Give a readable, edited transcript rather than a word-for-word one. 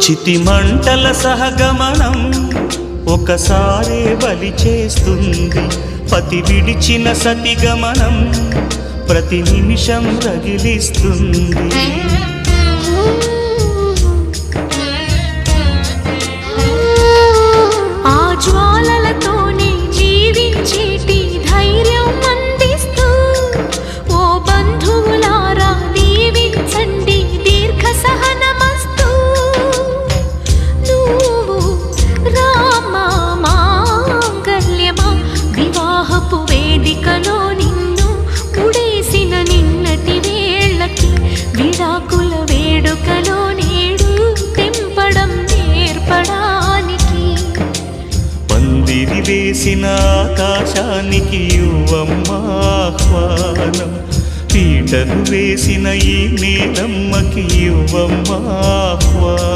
చితిమంటల సహగమనం ఒకసారే బలి చేస్తుంది. పతి విడిచిన సతిగమనం ప్రతి నిమిషం రగిలిస్తుంది. ఆ జ్వాలలతోనే జీవించేటి ధైర్యం అందిస్తూ ఓ బంధువులారా దీవించండి దీర్ఘ సహనమస్తు. నువ్వు రామా మాంగల్యమా వివాహపు వేదికలో నిన్ను ముడేసిన నిన్నటి వేళ్ళకి విడాకుల వేడుకలో నేడు తెంపడం నేర్పడానికి. పందిరి వేసిన ఆకాశానికి యువమ్మా ఆహ్వానం, పీటలు వేసిన ఈ నీలమ్మకి యువమ్మా ఆహ్వానం.